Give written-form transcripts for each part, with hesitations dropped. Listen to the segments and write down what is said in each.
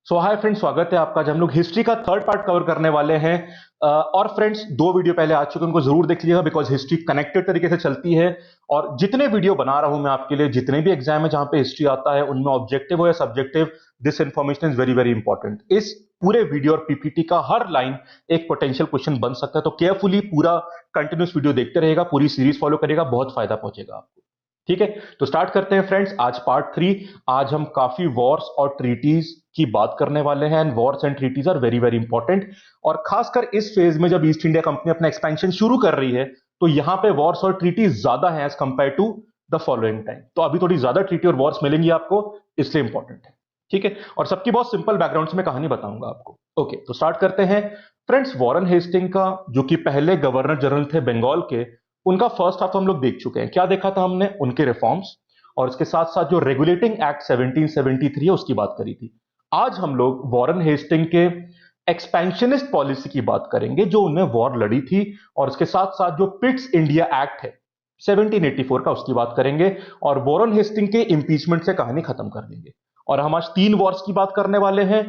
सो hi friends, स्वागत है आपका। आज हम लोग हिस्ट्री का थर्ड पार्ट कवर करने वाले हैं। और फ्रेंड्स, दो वीडियो पहले आ चुके हैं, उनको जरूर देख लीजिएगा बिकॉज हिस्ट्री कनेक्टेड तरीके से चलती है। और जितने वीडियो बना रहा हूं मैं आपके लिए, जितने भी एग्जाम है जहां पे हिस्ट्री आता है, उनमें ऑब्जेक्टिव हो या subjective, this information is very very important. इस पूरे वीडियो और पीपीटी का हर लाइन एक पोटेंशियल क्वेश्चन बन सकता है, तो केयरफुली पूरा कंटिन्यूस वीडियो देखते रहेगा, पूरी सीरीज फॉलो करेगा, बहुत फायदा पहुंचेगा आपको। ठीक है, तो स्टार्ट करते हैं फ्रेंड्स। आज पार्ट 3। आज हम काफी वॉर्स और ट्रीटीज की बात करने वाले हैं, and wars and treaties are very very important. और खासकर इस फेज में जब ईस्ट इंडिया कंपनी अपना एक्सपेंशन शुरू कर रही है, तो यहां पे वॉर्स और ट्रीटीज ज्यादा है as compared to the following time. तो अभी थोड़ी ज्यादा ट्रीटी और वॉर्स मिलेंगी आपको, इसलिए इंपॉर्टेंट है। ठीक है, और सबकी बहुत सिंपल बैकग्राउंड से मैं कहानी बताऊंगा आपको। ओके, तो स्टार्ट करते हैं फ्रेंड्स। वॉरेन हेस्टिंग का, जो कि पहले गवर्नर जनरल थे बंगाल के, उनका फर्स्ट हाफ हम लोग देख चुके हैं। क्या देखा था हमने? उनके रिफॉर्म्स, और इसके साथ साथ जो रेगुलेटिंग एक्ट 1773 है उसकी बात करी थी। आज हम लोग वॉरेन हेस्टिंग के एक्सपेंशनिस्ट पॉलिसी की बात करेंगे, जो उन्हें वॉर लड़ी थी, और इसके साथ साथ जो पिट्स इंडिया एक्ट है 1784 का, उसकी बात करेंगे। और वॉरेन हेस्टिंग के इंपीचमेंट से कहानी खत्म कर देंगे। और हम आज 3 वॉर्स की बात करने वाले हैं।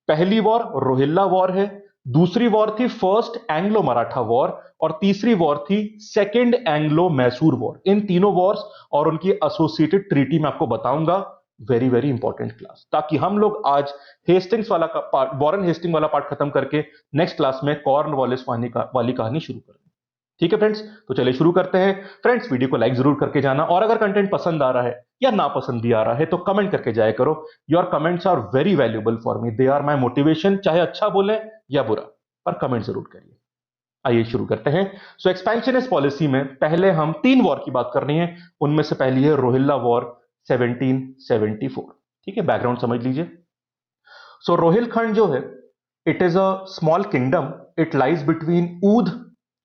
पहली वॉर रोहिल्ला वॉर है, दूसरी वॉर थी फर्स्ट एंग्लो मराठा वॉर, और तीसरी वॉर थी सेकेंड एंग्लो मैसूर वॉर। इन तीनों वॉर्स और उनकी एसोसिएटेड ट्रीटी में आपको बताऊंगा। वेरी वेरी इंपॉर्टेंट क्लास, ताकि हम लोग आज हेस्टिंग्स वाला पार्ट, वॉरेन हेस्टिंग वाला पार्ट खत्म करके नेक्स्ट क्लास में कॉर्नवालिस वाली कहानी शुरू करें। ठीक है फ्रेंड्स, तो चलिए शुरू करते हैं। फ्रेंड्स, वीडियो को लाइक जरूर करके जाना, और अगर कंटेंट पसंद आ रहा है या ना पसंद भी आ रहा है तो कमेंट करके जाया करो। Your comments are very valuable for me, they are my motivation. चाहे अच्छा बोले या बुरा, पर कमेंट जरूर करिए। आइए शुरू करते हैं। सो एक्सपेंशनिस्ट पॉलिसी में पहले हम 3 वॉर की बात करनी है। उनमें से पहली है रोहिल्ला वॉर 1774। ठीक है, बैकग्राउंड समझ लीजिए। सो रोहिलखंड जो है, it is a small kingdom. It lies between Oudh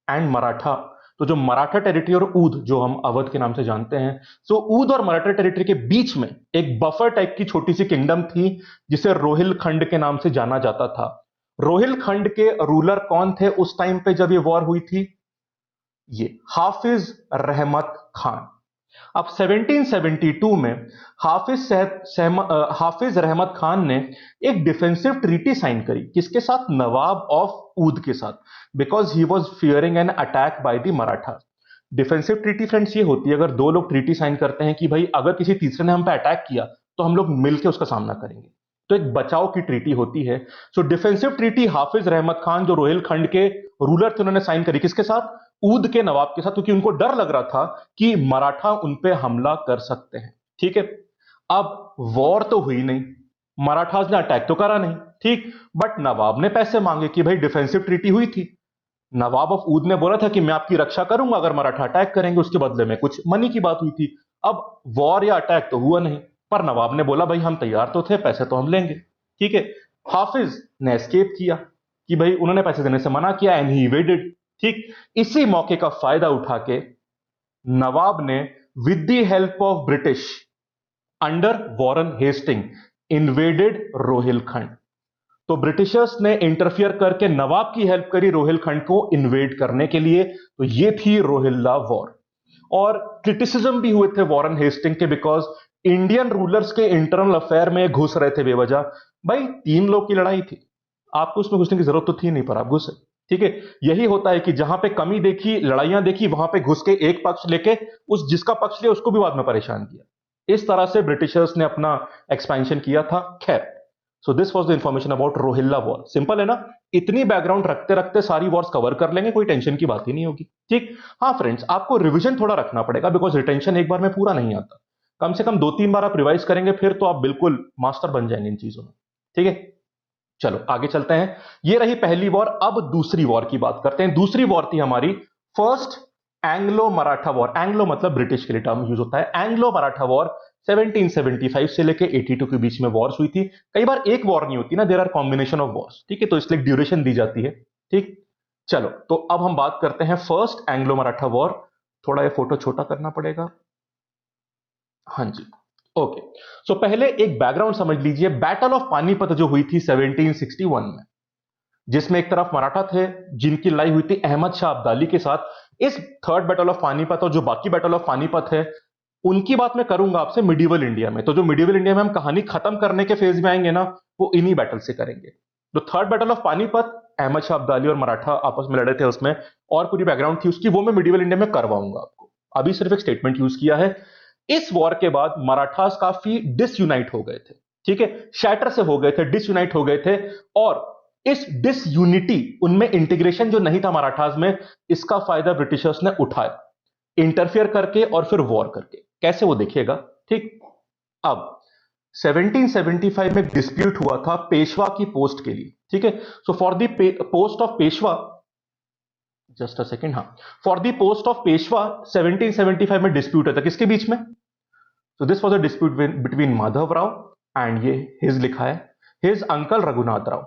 and Maratha. तो जो मराठा टेरिटरी और ऊध, जो हम अवध के नाम से जानते हैं, सो ऊध और मराठा टेरिटरी के बीच में एक बफर टाइप की छोटी सी किंगडम थी, जिसे रोहिलखंड के नाम से जाना जाता था। रोहिलखंड के रूलर कौन थे उस टाइम पे जब ये वॉर हुई थी? ये हाफिज रहमत खान। अब 1772 में हाफिज रहमत खान ने एक डिफेंसिव ट्रीटी साइन करी। किसके साथ? नवाब ऑफ ऊद के साथ, because he was fearing an attack by the Maratha. Defensive treaty friends ये होती है, अगर दो लोग ट्रीटी साइन करते हैं कि भाई अगर किसी तीसरे ने हम पे अटैक किया तो हम लोग मिलकर उसका सामना करेंगे, तो एक बचाव की ट्रीटी होती है। सो डिफेंसिव ट्रीटी हाफिज रहमत खान, जो रोहिलखंड के रूलर थे, उन्होंने साइन करी। किसके साथ? ऊद के नवाब के साथ, क्योंकि उनको डर लग रहा था कि मराठा उन पे हमला कर सकते हैं। ठीक है, अब वॉर तो हुई नहीं, मराठास ने अटैक तो करा नहीं, ठीक, बट नवाब ने पैसे मांगे कि भाई डिफेंसिव ट्रीटी हुई थी। नवाब ऑफ ऊद ने बोला था कि मैं आपकी रक्षा करूंगा अगर मराठा अटैक करेंगे, उसके बदले में कुछ मनी की बात हुई थी। अब वॉर या अटैक तो हुआ नहीं, पर नवाब ने बोला भाई हम तैयार तो थे, पैसे तो हम लेंगे। ठीक है, हाफिज ने एस्केप किया कि भाई उन्होंने पैसे देने से मना किया, एंड ही इवेडेड। ठीक, इसी मौके का फायदा उठा के नवाब ने, with the help of British under Warren Hasting, invaded Rohilkhand. तो ब्रिटिशर्स ने इंटरफियर करके नवाब की हेल्प करी रोहिलखंड को इन्वेड करने के लिए। तो ये थी रोहिल्ला वॉर। और क्रिटिसिज्म भी हुए थे वॉरेन हेस्टिंग के, बिकॉज इंडियन रूलर्स के इंटरनल अफेयर में घुस रहे थे बेवजह। भाई 3 लोग की लड़ाई थी, आपको उसमें घुसने की जरूरत तो थी नहीं, पर आप घुसे। ठीक है, यही होता है कि जहां पे कमी देखी, लड़ाइयां देखी, वहां पे घुस के एक पक्ष लेके उस जिसका पक्ष लिया उसको भी बाद में परेशान किया। इस तरह से ब्रिटिशर्स ने अपना एक्सपेंशन किया था। खैर, so this was the information about Rohilla war. Simple है ना? इतनी बैकग्राउंड रखते रखते सारी वॉर्स कवर कर लेंगे, कोई टेंशन की बात ही नहीं होगी। ठीक, हाँ फ्रेंड्स, आपको रिवीजन थोड़ा रखना पड़ेगा, बिकॉज रिटेंशन एक बार में पूरा नहीं आता। कम से कम 2-3 बार आप रिवाइज करेंगे, फिर तो आप बिल्कुल मास्टर बन जाएंगे इन चीजों में। ठीक है, चलो आगे चलते हैं। ये रही पहली वॉर। अब दूसरी वॉर की बात करते हैं। दूसरी वॉर थी हमारी first Anglo Maratha war. Anglo मतलब ब्रिटिश के लिए टर्म यूज होता है। एंग्लो मराठा वॉर 1775 से लेके 82 के बीच में वॉर्स हुई थी। कई बार एक वॉर नहीं होती ना, there are combination of wars. ठीक है, तो इसलिए ड्यूरेशन दी जाती है। ठीक, चलो तो अब हम बात करते हैं फर्स्ट एंग्लो मराठा वॉर। थोड़ा ये फोटो छोटा करना पड़ेगा। हाँ जी, ओके। सो पहले एक बैकग्राउंड समझ लीजिए। बैटल ऑफ पानीपत जो हुई थी 1761 में, जिसमें एक तरफ मराठा थे जिनकी लड़ाई हुई थी अहमद शाह अब्दाली के साथ। इस थर्ड बैटल ऑफ पानीपत और जो बाकी बैटल ऑफ पानीपत है, उनकी बात मैं करूंगा आपसे मिडिवल इंडिया में। तो जो मिडिवल इंडिया में हम कहानी खत्म करने के फेज में आएंगे ना, वो इन्हीं बैटल से करेंगे। तो third battle of Panipat, Ahmad Shah Abdali और मराठा आपस में लड़े थे उसमें, और पूरी बैकग्राउंड थी उसकी, वो मैं मिडिवल इंडिया में करवाऊंगा आपको। अभी सिर्फ एक स्टेटमेंट यूज किया है। इस वॉर के बाद मराठास काफी डिसयूनाइट हो गए थे, ठीक है, शैटर से हो गए थे, डिसयूनाइट हो गए थे, और इस डिसयूनिटी, उनमें इंटीग्रेशन जो नहीं था मराठास में, इसका फायदा ब्रिटिशर्स ने उठाया, इंटरफियर करके और फिर वॉर करके। कैसे वो देखिएगा, ठीक। अब 1775 में डिस्प्यूट हुआ था पेशवा की पोस्ट के लिए, ठीक है। So for the post of Peshwa, just a second, हाँ, for the post of Peshwa 1775 में डिस्प्यूट हुआ था किसके बीच में? So this was a dispute between Madhav Rao and, ये हिज लिखा है, हिज अंकल रघुनाथ राव।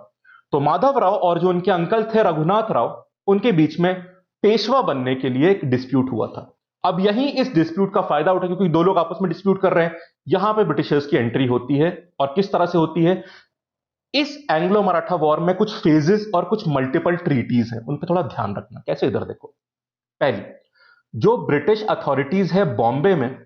तो माधव राव और जो उनके अंकल थे रघुनाथ राव, उनके बीच में पेशवा बनने के लिए एक डिस्प्यूट हुआ था। अब यही इस डिस्प्यूट का फायदा उठा, क्योंकि दो लोग आपस में डिस्प्यूट कर रहे हैं, यहां पे ब्रिटिशर्स की एंट्री होती है। और किस तरह से होती है? इस एंग्लो मराठा वॉर में कुछ फेजेस और कुछ मल्टीपल ट्रीटीज हैं, उन पर थोड़ा ध्यान रखना। कैसे? इधर देखो, पहली, जो ब्रिटिश अथॉरिटीज है बॉम्बे में,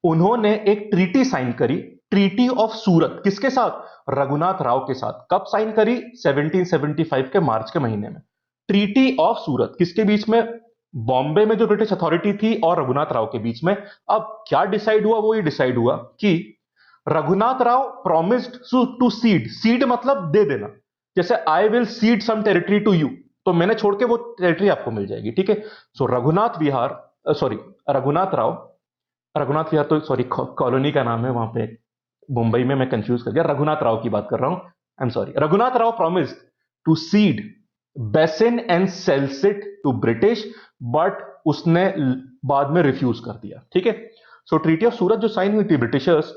उन्होंने एक ट्रीटी साइन करी, ट्रीटी ऑफ सूरत, किसके साथ? रघुनाथ राव के साथ। कब साइन करी? 1775 के मार्च के महीने में। ट्रीटी ऑफ सूरत किसके बीच में? बॉम्बे में जो ब्रिटिश अथॉरिटी थी और रघुनाथ राव के बीच में। अब क्या डिसाइड हुआ? वो ये डिसाइड हुआ कि Raghunath Rao promised to cede, cede मतलब दे देना, जैसे I will cede some territory to you, तो मैंने छोड़ के वो टेरिटरी आपको मिल जाएगी, ठीक है। सो रघुनाथ विहार, सॉरी, रघुनाथ राव, रघुनाथ विहार तो सॉरी कॉलोनी का नाम है वहां पे मुंबई में, मैं कंफ्यूज कर गया, रघुनाथ राव की बात कर रहा हूं, I am sorry. Raghunath Rao promised to cede Bassein and Salsette to British, but उसने बाद में रिफ्यूज कर दिया, ठीक है। सो ट्रीटी ऑफ सूरत जो साइन हुई थी ब्रिटिशर्स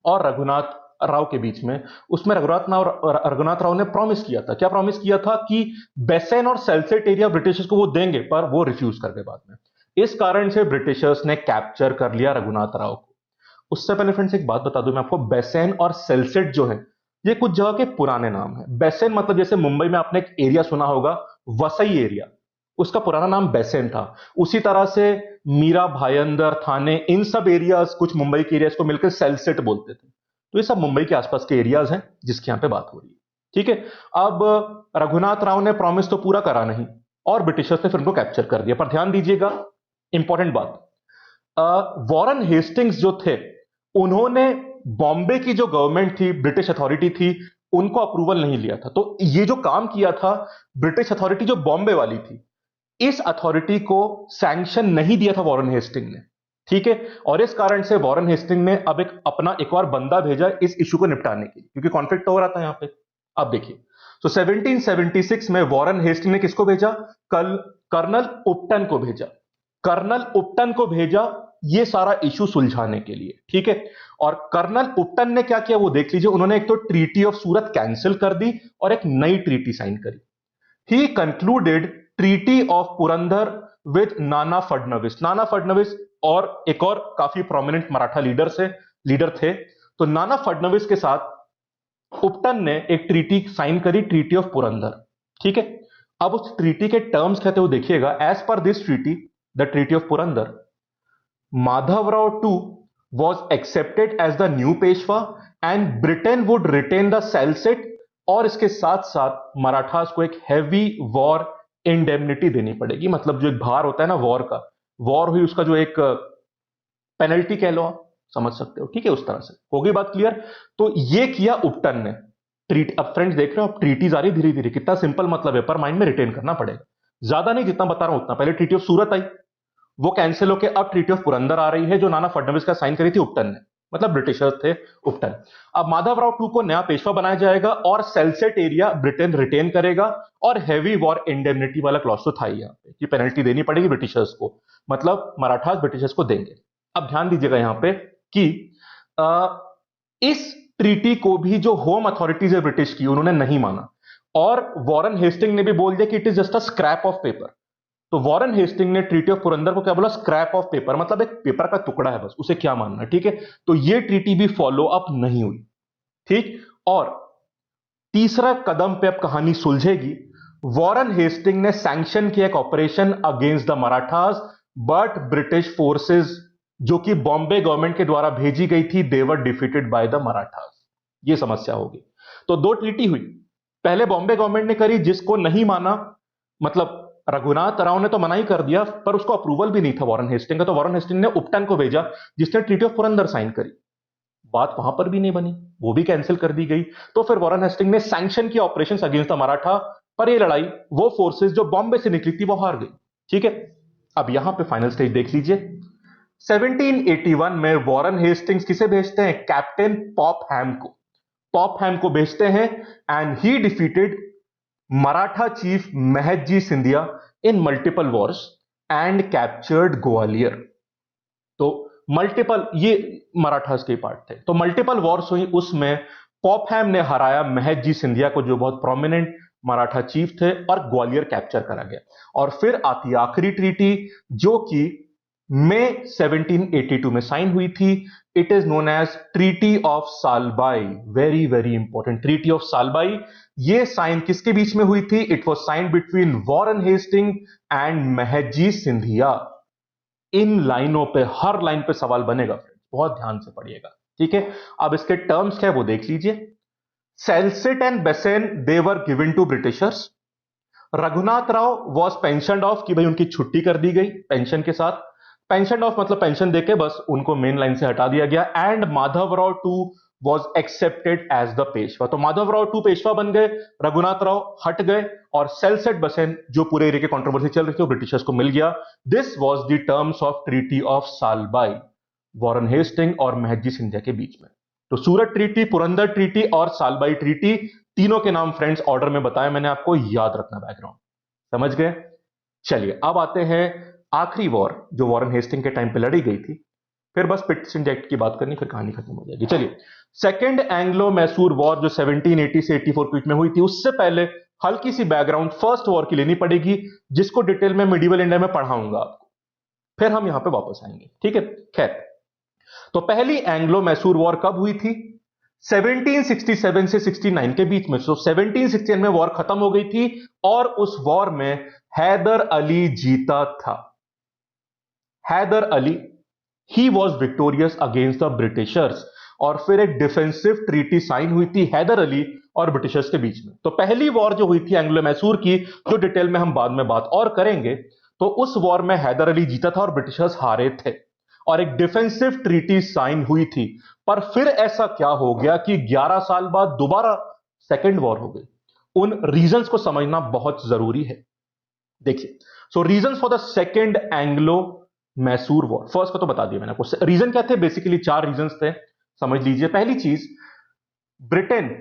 और रघुनाथ राव के बीच में, उसमें रघुनाथ राव ने प्रॉमिस किया था, क्या प्रॉमिस किया था? कि बेसेन और सेल्सिट एरिया ब्रिटिशर्स को वो देंगे, पर वो रिफ्यूज कर गए बाद में। इस कारण से ब्रिटिशर्स ने कैप्चर कर लिया रघुनाथ राव को। उससे पहले फ्रेंड्स एक बात बता दूं मैं आपको, बेसेन और सेल्सिट जो है, ये कुछ जगह के पुराने नाम है। बेसेन मतलब जैसे मुंबई में आपने एक एरिया सुना होगा, वसई एरिया, उसका पुराना नाम बेसेन था। उसी तरह से मीरा भायंदर, थाने, इन सब एरियाज, कुछ मुंबई के एरियाज को मिलकर सेल्सिट बोलते थे। तो ये सब मुंबई के आसपास के एरियाज हैं जिसकी यहां पे बात हो रही है, ठीक है। अब रघुनाथ राव ने प्रॉमिस तो पूरा करा नहीं और ब्रिटिशर्स ने फिर उनको कैप्चर कर दिया। पर ध्यान दीजिएगा, इंपॉर्टेंट बात, वॉरेन हेस्टिंग्स जो थे, उन्होंने बॉम्बे की जो गवर्नमेंट थी, ब्रिटिश अथॉरिटी थी, उनको अप्रूवल नहीं लिया था। तो ये जो काम किया था ब्रिटिश अथॉरिटी जो बॉम्बे वाली थी, इस अथॉरिटी को सैंक्शन नहीं दिया था वॉरेन हेस्टिंग ने, ठीक है। और इस कारण से वॉरेन हेस्टिंग ने अब एक और बंदा भेजा इस इशू को निपटाने के लिए, क्योंकि कॉन्फ्लिक्ट हो रहा था यहां पे। अब देखिए, तो 1776 में वॉरेन हेस्टिंग ने किसको भेजा? कर्नल उपटन को भेजा, कर्नल उपटन को भेजा ये सारा इशू सुलझाने के लिए, ठीक है। और कर्नल उपटन ने क्या किया वो देख लीजिए। उन्होंने एक तो ट्रीटी ऑफ सूरत कैंसिल कर दी और एक नई ट्रीटी साइन करी। He concluded treaty of Purandar with Nana Phadnavis. Nana Phadnavis और एक और काफी प्रोमिनेंट मराठा लीडर थे, तो नाना फडणवीस के साथ उपटन ने एक ट्रीटी साइन करी, ट्रीटी ऑफ पुरंदर, ठीक है। अब उस ट्रीटी के टर्म्स कहते हुए देखिएगा, as per this treaty, the treaty of Purandar, Madhavrao too was accepted as the new Peshwa and Britain would retain the Salsit, और इसके साथ साथ मराठास को एक हैवी वॉर इंडेमनिटी देनी पड़ेगी। मतलब जो एक भार होता है ना वॉर का, वॉर हुई उसका जो एक पेनल्टी कह लो, आप समझ सकते हो, ठीक है। उस तरह से होगी बात क्लियर। तो ये किया उपटन ने ट्रीट। अब फ्रेंड्स देख रहे हो आप, ट्रीटीज आ रही धीरे धीरे, कितना सिंपल मतलब है, पर माइंड में रिटेन करना पड़ेगा, ज्यादा नहीं, जितना बता रहा हूं उतना। पहले ट्रीटी ऑफ सूरत आई, वो कैंसिल होकर अब ट्रीटी ऑफ पुरंदर आ रही है, जो नाना फडणवीस का साइन करी थी उपटन ने, मतलब ब्रिटिशर्स थे उपटन। अब माधवराव टू को नया पेशवा बनाया जाएगा और सेल्सेट एरिया ब्रिटेन रिटेन करेगा, और हैवी वॉर इंडेमनिटी वाला क्लॉज तो था ही यहां पे कि पेनल्टी देनी पड़ेगी ब्रिटिशर्स को, मतलब मराठास ब्रिटिशर्स को देंगे। अब ध्यान दीजिएगा यहां पे कि इस ट्रीटी को भी जो होम अथॉरिटीज है ब्रिटिश की, उन्होंने नहीं माना, और वॉरेन हेस्टिंग ने भी बोल दिया कि it is just a scrap of paper. तो वॉरेन हेस्टिंग ने ट्रीटी ऑफ पुरंदर को क्या बोला? स्क्रैप ऑफ पेपर, मतलब एक पेपर का टुकड़ा है बस, उसे क्या मानना, ठीक है। तो ये ट्रीटी भी फॉलो अप नहीं हुई, ठीक। और तीसरा कदम पे अब कहानी सुलझेगी। वॉरेन हेस्टिंग ने सैंक्शन किया एक operation against the Marathas, but British forces जो कि बॉम्बे गवर्नमेंट के द्वारा भेजी गई थी, they were defeated by the Marathas. ये समस्या होगी। तो दो ट्रीटी हुई। पहले बॉम्बे गवर्नमेंट ने करी, जिसको नहीं माना, मतलब रघुनाथ राव ने तो मना ही कर दिया, पर उसको अप्रूवल भी नहीं था वॉरेन हेस्टिंग का, तो वॉरेन हेस्टिंग ने उपटन को भेजा, जिसने ट्रीटी ऑफ पुरंदर साइन करी। बात वहां पर भी नहीं बनी, वो भी कैंसिल कर दी गई। तो फिर वॉरेन हेस्टिंग ने सैंक्शन किया ऑपरेशन अगेंस्ट द मराठा, पर ये लड़ाई वो फोर्सेस जो बॉम्बे से निकली थी वो हार गई। ठीक है, अब यहां पे फाइनल स्टेज देख लीजिए। 1781 में वॉरेन हेस्टिंग्स किसे भेजते हैं? कैप्टन पॉपहैम को। पॉपहैम को भेजते हैं, and he defeated Maratha chief Mahadji Scindia in multiple wars and captured Gwalior. तो मल्टीपल, ये मराठास के पार्ट थे, तो मल्टीपल वॉर्स हुई, उसमें पॉपहैम ने हराया महदजी सिंधिया को, जो बहुत प्रोमिनेंट मराठा चीफ थे, और ग्वालियर कैप्चर करा गया। और फिर आती आखिरी ट्रीटी, जो कि मई 1782 में साइन हुई थी। It is known as treaty of Salbai. Very very important, treaty of Salbai. ये साइन किसके बीच में हुई थी? It was sign between Warren Hasting and Mahadji Scindia. इन लाइनों पे, हर लाइन पे सवाल बनेगा फ्रेंड्स, बहुत ध्यान से पढ़िएगा। ठीक है, अब इसके टर्म्स क्या है वो देख लीजिए। Salsette and Bassein they were given to Britishers. Raghunath Rao was pension off, कि भाई उनकी छुट्टी कर दी गई पेंशन के साथ। पेंशन ऑफ मतलब पेंशन देके बस उनको मेन लाइन से हटा दिया गया। And Madhavrao too was accepted as the Peshwa. तो माधवराव टू पेशवा बन गए, रघुनाथ राव हट गए, और सेल्सेट बसेन जो पूरे एरिया की कंट्रोवर्सी चल रही थी वो ब्रिटिशर्स को मिल गया। This was the terms of treaty of Salbai, Warren Hasting और महदजी सिंधिया के बीच में। तो सूरत ट्रीटी, पुरंदर ट्रीटी और सालबाई ट्रीटी, तीनों के नाम फ्रेंड्स ऑर्डर में बताया मैंने आपको, याद रखना बैकग्राउंड। समझ गए? चलिए अब आते हैं आखिरी वॉर जो वॉरेन हेस्टिंग के टाइम पे लड़ी गई थी, फिर बस पिटिशन एक्ट की बात करनी, फिर कहानी खत्म हो जाएगी। चलिए, सेकेंड एंग्लो मैसूर वॉर जो 1780 से 84 के बीच में हुई थी, उससे पहले हल्की सी बैकग्राउंड फर्स्ट वॉर की लेनी पड़ेगी, जिसको डिटेल में मिडिवल इंडिया में पढ़ाऊंगा आपको, फिर हम यहां पे वापस आएंगे। ठीक है, खैर, तो पहली एंग्लो मैसूर वॉर कब हुई थी? 1767 से 69 के बीच में। तो 1769 में वॉर खत्म हो गई थी, और उस वॉर में हैदर अली जीता था। Hyder Ali, he was victorious against the Britishers. और फिर एक डिफेंसिव ट्रीटी साइन हुई थी हैदर अली और ब्रिटिशर्स के बीच में। तो पहली वॉर जो हुई थी एंग्लो मैसूर की, जो डिटेल में हम बाद में बात और करेंगे, तो उस वॉर में हैदर अली जीता था और ब्रिटिशर्स हारे थे, और एक डिफेंसिव ट्रीटी साइन हुई थी। पर फिर ऐसा क्या हो गया कि 11 साल बाद दोबारा सेकेंड वॉर हो गई। उन रीजंस को समझना बहुत जरूरी है। देखिए, so reasons for the second Anglo Mysore war, first का तो बता दिया मैंने आपको। रीजन क्या थे? बेसिकली 4 रीजंस थे, समझ लीजिए। पहली चीज, Britain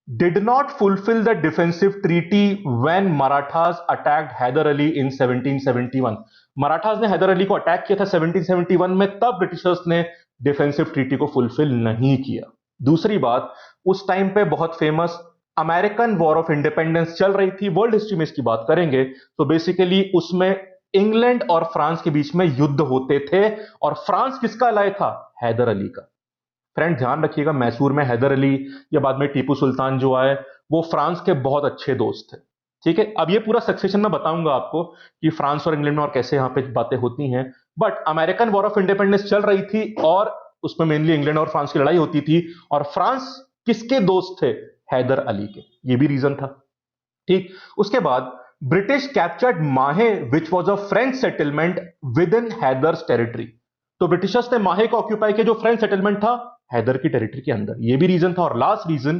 did not fulfill the defensive treaty when Marathas attacked Hyder Ali in 1771। Marathas ने हैदर अली को अटैक किया था 1771 में, तब ब्रिटिशर्स ने डिफेंसिव ट्रीटी को फुलफिल नहीं किया। दूसरी बात, उस टाइम पे बहुत famous American war of independence चल रही थी, वर्ल्ड हिस्ट्री में इसकी बात करेंगे। तो बेसिकली उसमें इंग्लैंड और फ्रांस के बीच में युद्ध होते थे, और फ्रांस किसका अलाय था? हैदर अली का। फ्रेंड ध्यान रखिएगा, मैसूर में हैदर अली या बाद में टीपू सुल्तान जो आए, वो फ्रांस के बहुत अच्छे दोस्त थे। ठीक है, अब ये पूरा सक्सेशन में बताऊंगा आपको कि फ्रांस और इंग्लैंड में और कैसे यहां पे बातें होती हैं। But American war of independence चल रही थी, और उसमें मेनली इंग्लैंड और फ्रांस की लड़ाई होती थी, और फ्रांस किसके दोस्त थे? हैदर अली के। ये भी रीजन था। ठीक, उसके बाद British captured Mahe which was a French settlement within Hyder's territory. तो ब्रिटिशर्स ने माहे को ऑक्यूपाई किया, जो फ्रेंच सेटलमेंट था हैदर की टेरिटरी के अंदर। ये भी रीजन था। और लास्ट रीजन,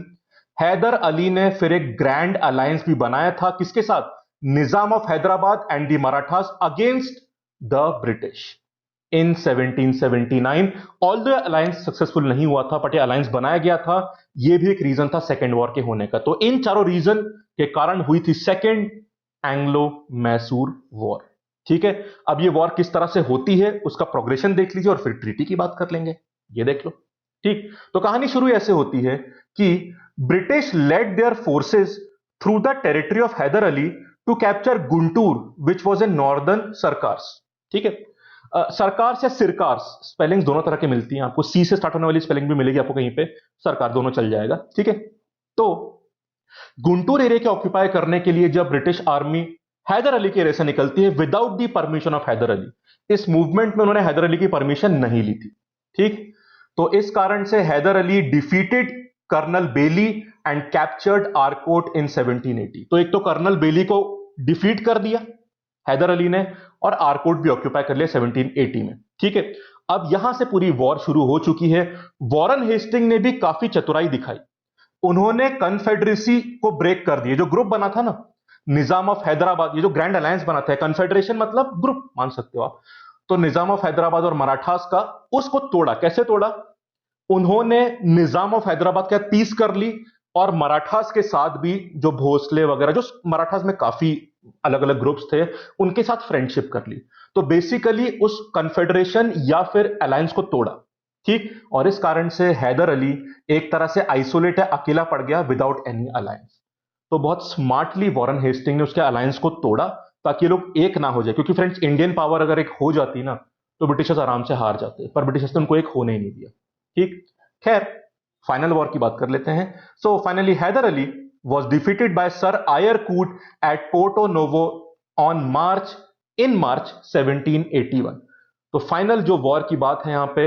हैदर अली ने फिर एक ग्रैंड अलायंस भी बनाया था, किसके साथ? Nizam of Hyderabad and the Marathas against the British in 1779। All the alliance successful नहीं हुआ था, बट ये अलायंस बनाया गया था। ये भी एक रीजन था सेकेंड वॉर के होने का। तो इन चारों रीजन के कारण हुई थी सेकेंड एंग्लो मैसूर वॉर। ठीक है, अब ये वॉर किस तरह से होती है उसका प्रोग्रेशन देख लीजिए, और फिर ट्रीटी की बात कर लेंगे। ये देख लो। ठीक, तो कहानी शुरू ऐसे होती है कि British led their forces through the territory of Hyder Ali to capture Guntur which was in northern Circars. ठीक है, सरकार्स या सिरकार्स, स्पेलिंग दोनों तरह के मिलती हैं आपको, सी से स्टार्ट होने वाली स्पेलिंग भी मिलेगी आपको कहीं पे, सरकार दोनों चल जाएगा। ठीक है, तो गुंटूर एरिया के ऑक्यूपाई करने के लिए जब ब्रिटिश आर्मी हैदर अली के एरिया से निकलती है without the permission of Hyder Ali, इस मूवमेंट में उन्होंने हैदर अली की परमिशन नहीं ली थी। ठीक, तो इस कारण से Hyder Ali defeated colonel Baillie and captured Arcot in 1780। तो एक तो कर्नल बेली को डिफीट कर दिया हैदर अली ने, और आर्कोट भी ऑक्यूपाई कर लिया 1780 में। ठीक है, अब यहां से पूरी वॉर शुरू हो चुकी है। वॉरेन हेस्टिंग ने भी काफी चतुराई दिखाई। उन्होंने कन्फेडरेसी को ब्रेक कर दिया। जो ग्रुप बना था ना, निजाम ऑफ हैदराबाद, ये जो ग्रैंड अलायंस बना था, कन्फेडरेशन मतलब ग्रुप मान सकते हो आप, तो निजाम ऑफ हैदराबाद और मराठास का, उसको तोड़ा। कैसे तोड़ा? उन्होंने निजाम ऑफ हैदराबाद का पीस कर ली, और मराठास के साथ भी, जो भोसले वगैरह, जो मराठास में काफी अलग अलग ग्रुप्स थे, उनके साथ फ्रेंडशिप कर ली। तो बेसिकली उस कन्फेडरेशन या फिर अलायंस को तोड़ा। ठीक, और इस कारण से हैदर अली एक तरह से आइसोलेट है, अकेला पड़ गया विदाउट एनी अलायंस। तो बहुत स्मार्टली वॉरेन हेस्टिंग ने उसके अलायंस को तोड़ा, ताकि लोग एक ना हो जाए। क्योंकि फ्रेंड्स, इंडियन पावर अगर एक हो जाती ना, तो ब्रिटिशर्स आराम से हार जाते, पर ब्रिटिशर्स ने उनको एक होने ही नहीं दिया। ठीक, खैर फाइनल वॉर की बात कर लेते हैं। So finally Hyder Ali was defeated by Sir Eyre Coote at Porto Novo on March 1781। तो फाइनल जो वॉर की बात है यहां पे,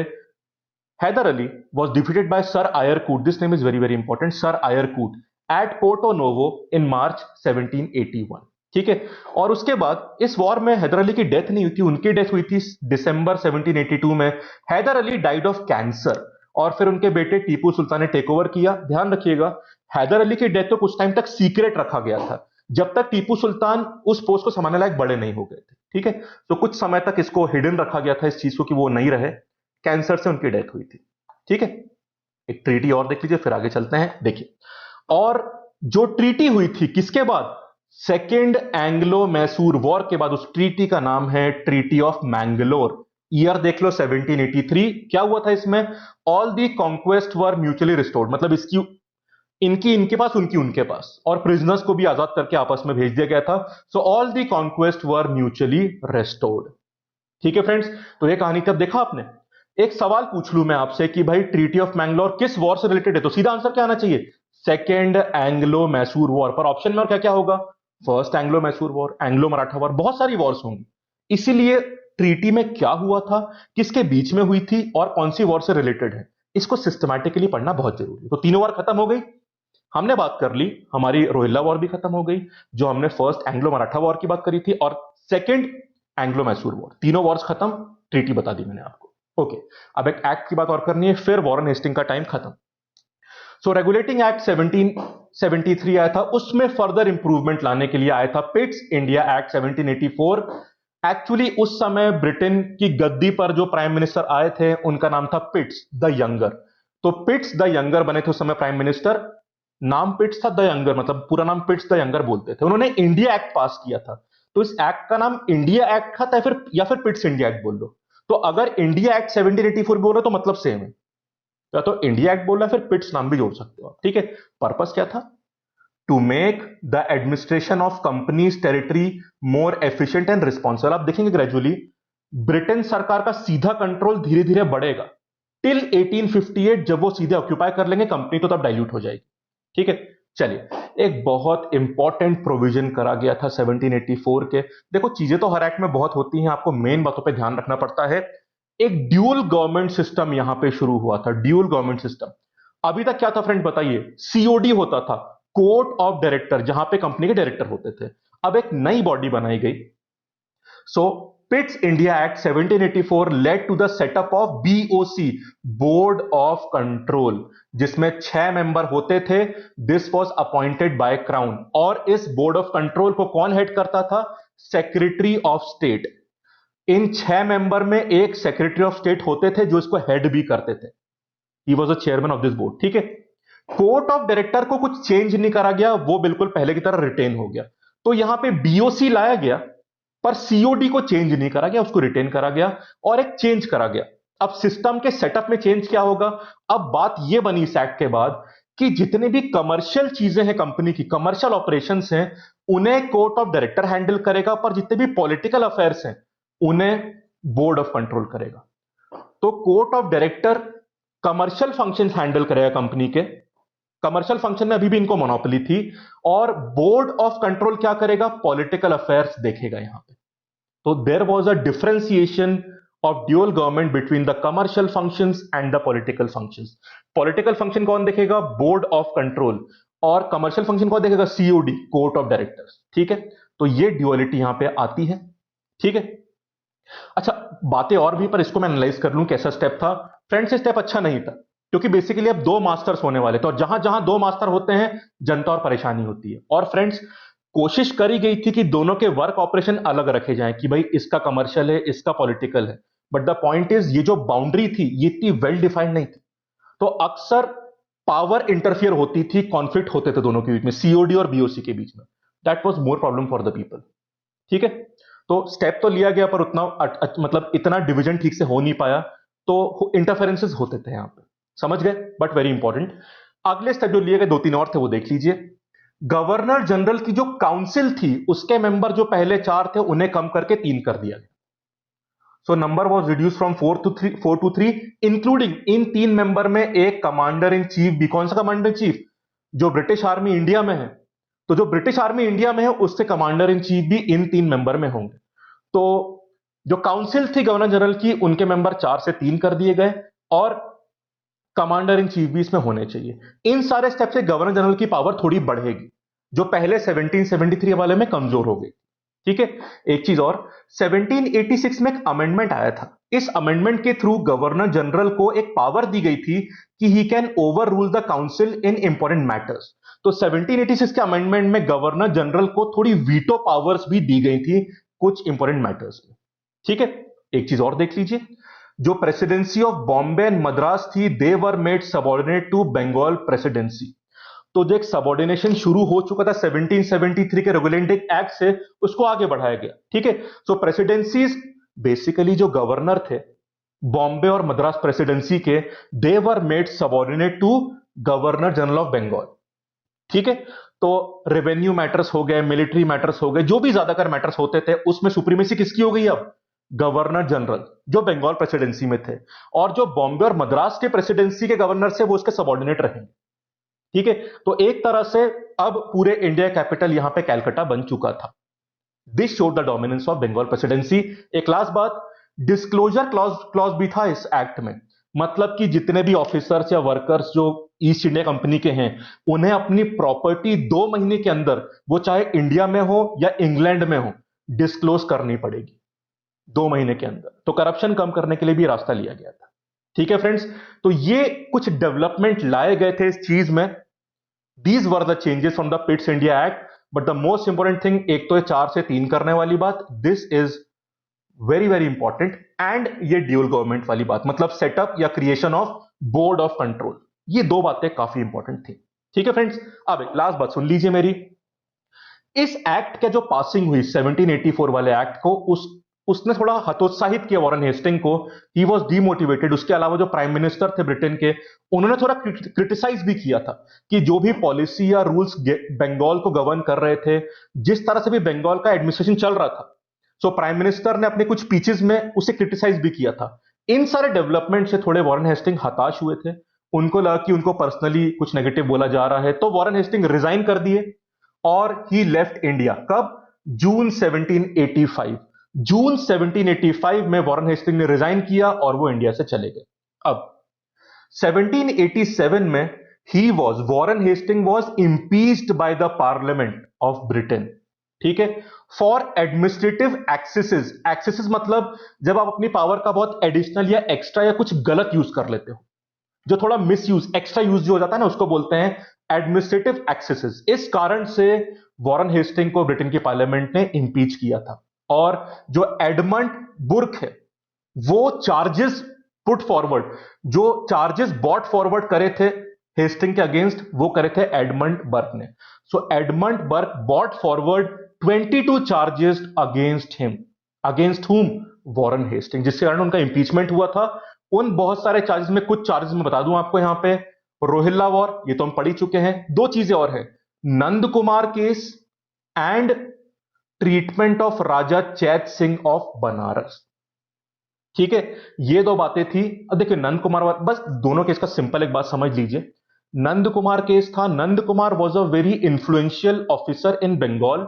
Haider Ali was defeated by Sir Eyre Coote, this name is very very important, Sir Eyre Coote at Porto Novo in March 1781। ठीक है, और उसके बाद इस वॉर में हैदर अली की डेथ नहीं हुई थी, उनकी डेथ हुई थी दिसंबर 1782 में। Hyder Ali died of cancer, और फिर उनके बेटे टीपू सुल्तान ने टेक ओवर किया। ध्यान रखिएगा, हैदर अली की डेथ तो कुछ टाइम तक सीक्रेट रखा गया था, जब तक टीपू सुल्तान उस पोस्ट को संभालने लायक बड़े नहीं हो गए थे। ठीक है, तो कुछ समय तक इसको हिडन रखा गया था, इस चीज को, कि वो नहीं रहे। कैंसर से उनकी डेथ हुई थी। ठीक है, एक ट्रीटी और देख लीजिए, फिर आगे चलते हैं। देखिए, और जो ट्रीटी हुई थी किसके बाद? सेकेंड एंग्लो मैसूर वॉर के बाद। उस ट्रीटी का नाम है ट्रीटी ऑफ मैंगलोर। ईयर देख लो 1783। क्या हुआ था इसमें? All the conquest were mutually restored, मतलब इसकी इनकी इनके पास, उनकी उनके पास, और प्रिजनर्स को भी आजाद करके आपस में भेज दिया गया था। So all the conquest were mutually restored. ठीक है फ्रेंड्स, तो ये कहानी तब देखा आपने। एक सवाल पूछ लूं मैं आपसे कि भाई ट्रीटी ऑफ मैंगलोर किस वॉर से रिलेटेड है, तो सीधा आंसर क्या आना चाहिए? Second Anglo Mysore war. पर ऑप्शन में और क्या क्या होगा? First Anglo Mysore war, Anglo Maratha war, बहुत सारी वॉर्स होंगी। इसीलिए ट्रीटी में क्या हुआ था, किसके बीच में हुई थी, और कौन सी वॉर से रिलेटेड है, इसको सिस्टमैटिकली पढ़ना बहुत जरूरी है। तो तीनों वॉर खत्म हो गई, हमने बात कर ली, हमारी रोहिल्ला वॉर भी खत्म हो गई, जो हमने फर्स्ट एंग्लो मराठा वॉर की बात करी थी, और सेकेंड एंग्लो मैसूर वॉर। तीनों वॉर्स खत्म, ट्रीटी बता दी मैंने आपको। ओके, अब एक एक्ट की बात और करनी है, फिर वॉरेन हेस्टिंग का टाइम खत्म। सो रेगुलेटिंग एक्ट 1773 आया था, उसमें फर्दर इंप्रूवमेंट लाने के लिए आया था पिट्स इंडिया एक्ट 1784। एक्चुअली उस समय ब्रिटेन की गद्दी पर जो प्राइम मिनिस्टर आए थे, उनका नाम था पिट्स द यंगर। तो पिट्स द यंगर बने थे उस समय प्राइम मिनिस्टर। नाम पिट्स था, द यंगर मतलब पूरा नाम पिट्स द यंगर बोलते थे। उन्होंने इंडिया एक्ट पास किया था, तो इस एक्ट का नाम इंडिया एक्ट था, या फिर पिट्स इंडिया एक्ट बोल लो। तो अगर इंडिया एक्ट 1784 बोल रहे तो मतलब सेम है, या तो इंडिया एक्ट बोल रहा है, फिर पिट्स नाम भी जोड़ सकते हो आप। ठीक है, पर्पस क्या था? To make the administration of company's territory more efficient and responsible. आप देखेंगे ग्रेजुअली ब्रिटेन सरकार का सीधा कंट्रोल धीरे धीरे बढ़ेगा टिल 1858, जब वो सीधे ऑक्यूपाई कर लेंगे कंपनी, तो तब डाइल्यूट हो जाएगी। ठीक है, चलिए, एक बहुत इंपॉर्टेंट प्रोविजन करा गया था 1784 के। देखो, चीजें तो हर एक्ट में बहुत होती हैं, आपको मेन बातों पे ध्यान रखना पड़ता है। एक ड्यूल गवर्नमेंट सिस्टम यहां पे शुरू हुआ था, ड्यूल गवर्नमेंट सिस्टम। अभी तक क्या था फ्रेंड बताइए? सीओडी होता था, कोर्ट ऑफ डायरेक्टर, जहां पे कंपनी के डायरेक्टर होते थे। अब एक नई बॉडी बनाई गई। So Pitt's India Act 1784 led to the setup of BOC, board of control, जिसमें 6 मेंबर होते थे। This was appointed by crown, और इस बोर्ड ऑफ कंट्रोल को कौन हेड करता था? Secretary of state. In 6 member में एक सेक्रेटरी ऑफ स्टेट होते थे, जो इसको हेड भी करते थे। He was the chairman of this board. ठीक है, कोर्ट ऑफ डायरेक्टर को कुछ चेंज नहीं करा गया, वो बिल्कुल पहले की तरह रिटेन हो गया। तो यहां पे बीओसी लाया गया, पर सीओडी को चेंज नहीं करा गया, उसको रिटेन करा गया, और एक चेंज करा गया। अब सिस्टम के सेटअप में चेंज क्या होगा? अब बात यह बनी इस एक्ट के बाद कि जितने भी कमर्शियल चीजें हैं, कंपनी की कमर्शियल ऑपरेशंस हैं, उन्हें कोर्ट ऑफ डायरेक्टर हैंडल करेगा, पर जितने भी पॉलिटिकल अफेयर्स हैं, उन्हें बोर्ड ऑफ कंट्रोल करेगा। तो court of director commercial functions handle करेगा कंपनी के, कमर्शियल फंक्शन में अभी भी इनको मोनोपोली थी, और बोर्ड ऑफ कंट्रोल क्या करेगा? पॉलिटिकल अफेयर्स देखेगा यहां पे। तो there was a differentiation of dual government between the commercial functions and the political functions. Political function कौन देखेगा? Board of control. और कमर्शियल फंक्शन कौन देखेगा? COD, court of directors. ठीक है, तो ये ड्यूअलिटी यहां पे आती है। ठीक है, अच्छा बातें और भी, पर इसको मैं एनालाइज कर लूं कैसा स्टेप था। फ्रेंड्स ये स्टेप अच्छा नहीं था, क्योंकि बेसिकली अब दो मास्टर्स होने वाले थे, और जहां जहां दो मास्टर होते हैं जनता और परेशानी होती है। और फ्रेंड्स कोशिश करी गई थी कि दोनों के वर्क ऑपरेशन अलग रखे जाएं, कि भाई इसका कमर्शियल है, इसका पॉलिटिकल है। बट द पॉइंट इज, ये जो बाउंड्री थी ये इतनी वेल डिफाइंड नहीं थी, तो अक्सर पावर इंटरफियर होती थी, कॉन्फ्लिक्ट होते थे दोनों के बीच में, सीओडी और बीओसी के बीच में। That was more problem for the people. ठीक है, तो स्टेप तो लिया गया, पर उतना मतलब इतना डिवीजन ठीक से हो नहीं पाया, तो इंटरफेरेंसेस होते थे यहां पे। समझ गए? बट वेरी इंपॉर्टेंट, अगले स्टेप जो लिए गए दो तीन और थे वो देख लीजिए। गवर्नर जनरल की जो काउंसिल थी उसके मेंबर जो पहले चार थे उन्हें कम करके तीन कर दिया गया। So number was reduce from four to three, including इन तीन मेंबर में एक कमांडर इन चीफ भी। कौन सा कमांडर इन चीफ? जो ब्रिटिश आर्मी इंडिया में है, तो जो ब्रिटिश आर्मी इंडिया में है उसके कमांडर इन चीफ भी इन तीन मेंबर में होंगे। तो जो काउंसिल थी गवर्नर जनरल की, उनके मेंबर चार से तीन कर दिए गए, और कमांडर इन चीफ भी इसमें होने चाहिए। इन सारे स्टेप से गवर्नर जनरल की पावर थोड़ी बढ़ेगी, जो पहले 1773 वाले में कमजोर हो गई। ठीक है, एक चीज और, 1786 में एक अमेंडमेंट आया था। इस अमेंडमेंट के थ्रू गवर्नर जनरल को एक पावर दी गई थी कि he can over rule the council in important matters. तो 1786 के अमेंडमेंट में गवर्नर जनरल को थोड़ी वीटो पावर्स भी दी गई थी कुछ इंपॉर्टेंट मैटर्स में। ठीक है, एक चीज और देख लीजिए, जो presidency of Bombay and Madras थी, they were made subordinate to Bengal presidency. तो जो एक सबॉर्डिनेशन शुरू हो चुका था 1773 के रेगुलेटिंग एक्ट से, उसको आगे बढ़ाया गया। ठीक है, सो प्रेसिडेंसीज बेसिकली जो गवर्नर थे बॉम्बे और मद्रास प्रेसिडेंसी के, they were made subordinate to governor general of Bengal. ठीक है, तो रेवेन्यू मैटर्स हो गए, मिलिट्री मैटर्स हो गए, जो भी ज्यादातर मैटर्स होते थे उसमें सुप्रीमेसी किसकी हो गई? अब गवर्नर जनरल जो बंगाल प्रेसिडेंसी में थे, और जो बॉम्बे और मद्रास के प्रेसिडेंसी के गवर्नर से वो उसके सबॉर्डिनेट रहेंगे। ठीक है, तो एक तरह से अब पूरे इंडिया कैपिटल यहां पे कैलकाटा बन चुका था। This showed the dominance of Bengal presidency. एक लास्ट बात, डिस्क्लोजर क्लॉज भी था इस एक्ट में, मतलब कि जितने भी ऑफिसर्स या वर्कर्स जो ईस्ट इंडिया कंपनी के हैं, उन्हें अपनी प्रॉपर्टी 2 महीने के अंदर, वो चाहे इंडिया में हो या इंग्लैंड में हो, डिस्क्लोज करनी पड़ेगी 2 महीने के अंदर। तो करप्शन कम करने के लिए भी रास्ता लिया गया था। ठीक है फ्रेंड्स, तो ये कुछ डेवलपमेंट लाए गए थे इस चीज में। These were the changes from the पिट्स India act. But the most important thing, एक तो 4 से 3 करने वाली बात, this is very very important, and ये ड्यूल गवर्नमेंट वाली बात, मतलब सेटअप या creation of board of control, ये दो बातें काफी इंपॉर्टेंट थी। ठीक है फ्रेंड्स, अब एक लास्ट बात सुन लीजिए मेरी। इस एक्ट के जो पासिंग हुई 1784 वाले एक्ट को, उसने थोड़ा हतोत्साहित किया वॉरेन हेस्टिंग को। He was demotivated. उसके अलावा जो प्राइम मिनिस्टर थे ब्रिटेन के, उन्होंने थोड़ा क्रिटिसाइज भी किया था कि जो भी पॉलिसी या रूल्स बंगाल को गवर्न कर रहे थे, जिस तरह से भी बंगाल का एडमिनिस्ट्रेशन चल रहा था, सो प्राइम मिनिस्टर ने अपने कुछ स्पीचेस में उसे क्रिटिसाइज भी किया था। इन सारे डेवलपमेंट से थोड़े वॉरेन हेस्टिंग हताश हुए थे। उनको लगा कि उनको पर्सनली कुछ नेगेटिव बोला जा रहा है, तो वॉरेन हेस्टिंग रिजाइन कर दिए और ही लेफ्ट इंडिया। कब? जून 1785। जून 1785 में वॉरेन हेस्टिंग ने रिजाइन किया और वो इंडिया से चले गए। अब 1787 में Warren Hasting was impeached by the parliament of Britain. ठीक है, फॉर एडमिनिस्ट्रेटिव एक्सेसेस। एक्सेसेस मतलब जब आप अपनी पावर का बहुत एडिशनल या एक्स्ट्रा या कुछ गलत यूज कर लेते हो, जो थोड़ा मिस यूज, एक्स्ट्रा यूज जो हो जाता है ना, उसको बोलते हैं एडमिनिस्ट्रेटिव एक्सेसेस। इस कारण से वॉरेन हेस्टिंग को ब्रिटेन की पार्लियामेंट ने इंपीच किया था। और जो एडमंड बुर्क है, वो चार्जेस पुट फॉरवर्ड, जो चार्जेस बॉट फॉरवर्ड करे थे हेस्टिंग के अगेंस्ट, वो करे थे एडमंड बर्क ने। So Edmund Burke brought forward 22 charges against him. Against whom? Warren Hasting, जिसके कारण उनका इंपीचमेंट हुआ था। उन बहुत सारे चार्जेस में कुछ चार्जेस मैं बता दूं आपको यहां पे। रोहिल्ला वॉर, ये तो हम पढ़ ही चुके हैं। दो चीजें और है, Nand Kumar case and treatment of Raja Chait Singh of Banaras. ठीक है, ये दो बातें थी। अब देखिए नंद कुमार, बस दोनों केस का सिंपल एक बात समझ लीजिए। नंद कुमार केस था, Nand Kumar was a very influential officer in Bengal.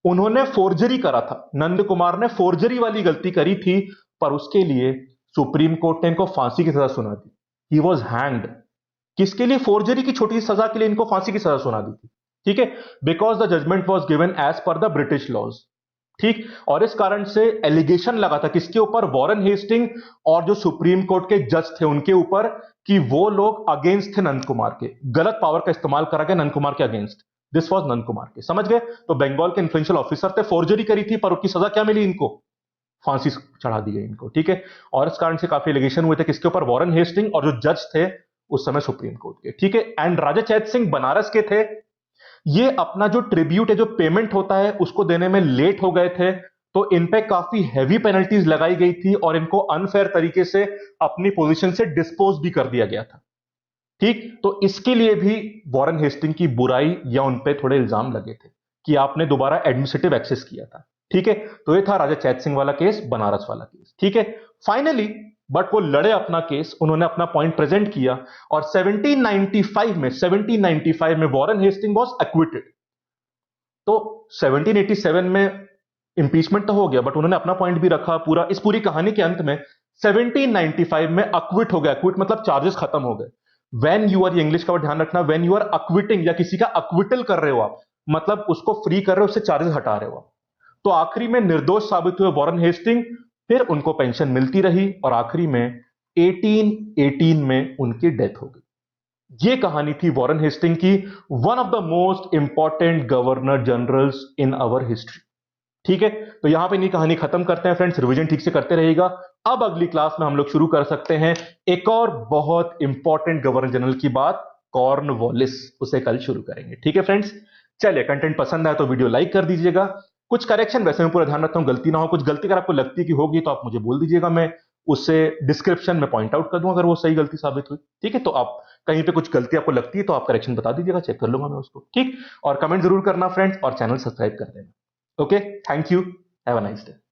उन्होंने फोर्जरी करा था, नंद कुमार ने फोर्जरी वाली गलती करी थी पर उसके लिए सुप्रीम कोर्ट ने इनको फांसी की सजा सुना दी। He was hanged. किसके लिए? फोर्जरी की छोटी सी सजा के लिए इनको फांसी की सजा सुना दी थी। ठीक है, because the judgement was given as per the British laws. ठीक, और इस कारण से एलिगेशन लगा था किसके ऊपर? वॉरेन हेस्टिंग और जो सुप्रीम कोर्ट के जज थे उनके ऊपर, कि वो लोग अगेंस्ट थे नंद कुमार के, गलत पावर का इस्तेमाल करा गया नंद कुमार के against. This was Nand Kumar के, समझ गए? तो बंगाल के इन्फ्लुएंशियल ऑफिसर थे, फोर्जरी करी थी, पर उसकी सजा क्या मिली इनको? फांसी चढ़ा दी गई इनको। ठीक है, और इस कारण से काफी एलिगेशन हुए थे किसके ऊपर? वॉरेन हेस्टिंग और जो जज थे उस समय सुप्रीम कोर्ट के। ठीक है, एंड राजा चैत सिंह बनारस के थे, ये अपना जो ट्रिब्यूट है, जो पेमेंट होता है, उसको देने में लेट हो गए थे, तो इन पे काफी हैवी पेनल्टीज लगाई गई थी और इनको अनफेयर तरीके से अपनी पोजीशन से डिस्पोज भी कर दिया गया था। ठीक, तो इसके लिए भी वॉरेन हेस्टिंग की बुराई या उन पे थोड़े इल्जाम लगे थे कि आपने दोबारा एडमिनिस्ट्रेटिव एक्सेस किया था। ठीक है, तो ये था राजा चैत सिंह वाला केस, बनारस वाला केस। ठीक है, फाइनली बट वो लड़े अपना केस, उन्होंने अपना पॉइंट प्रेजेंट किया और 1795 में वॉरेन हेस्टिंग वाज एक्विटेड। तो 1787 में इंपीचमेंट तो हो गया, बट उन्होंने अपना पॉइंट भी रखा। पूरा इस पूरी कहानी के अंत में 1795 में अक्विट हो गया। अक्विट मतलब चार्जेस खत्म हो गए। वेन यू आर, इंग्लिश का ध्यान रखना, वेन यू आर अक्विटिंग या किसी का अक्विटल कर रहे हो आप, मतलब उसको फ्री कर रहे हो, उससे चार्जेस हटा रहे हो आप। तो आखिरी में निर्दोष साबित हुए वॉरेन हेस्टिंग, फिर उनको पेंशन मिलती रही और आखिरी में 1818 में उनकी डेथ हो गई। ये कहानी थी वॉरेन हेस्टिंग की, one of the most important governor generals in our history. ठीक है, तो यहां पे नई कहानी खत्म करते हैं फ्रेंड्स, रिवीजन ठीक से करते रहिएगा। अब अगली क्लास में हम लोग शुरू कर सकते हैं एक और बहुत इंपॉर्टेंट गवर्नर जनरल की बात, कॉर्नवालिस, उसे कल शुरू करेंगे। ठीक है फ्रेंड्स, चलिए, कंटेंट पसंद आया तो वीडियो लाइक कर दीजिएगा। कुछ करेक्शन, वैसे मैं पूरा ध्यान रखता हूं गलती ना हो, कुछ गलती अगर आपको लगती है कि होगी तो आप मुझे बोल दीजिएगा, मैं उसे डिस्क्रिप्शन में पॉइंट आउट कर दूंगा अगर वो सही गलती साबित हुई। ठीक है, तो आप कहीं पे कुछ गलती आपको लगती है तो आप करेक्शन बता दीजिएगा, चेक कर लूंगा मैं उसको। ठीक, और कमेंट जरूर करना फ्रेंड्स, और चैनल सब्सक्राइब कर देना। Okay, thank you, have a nice day.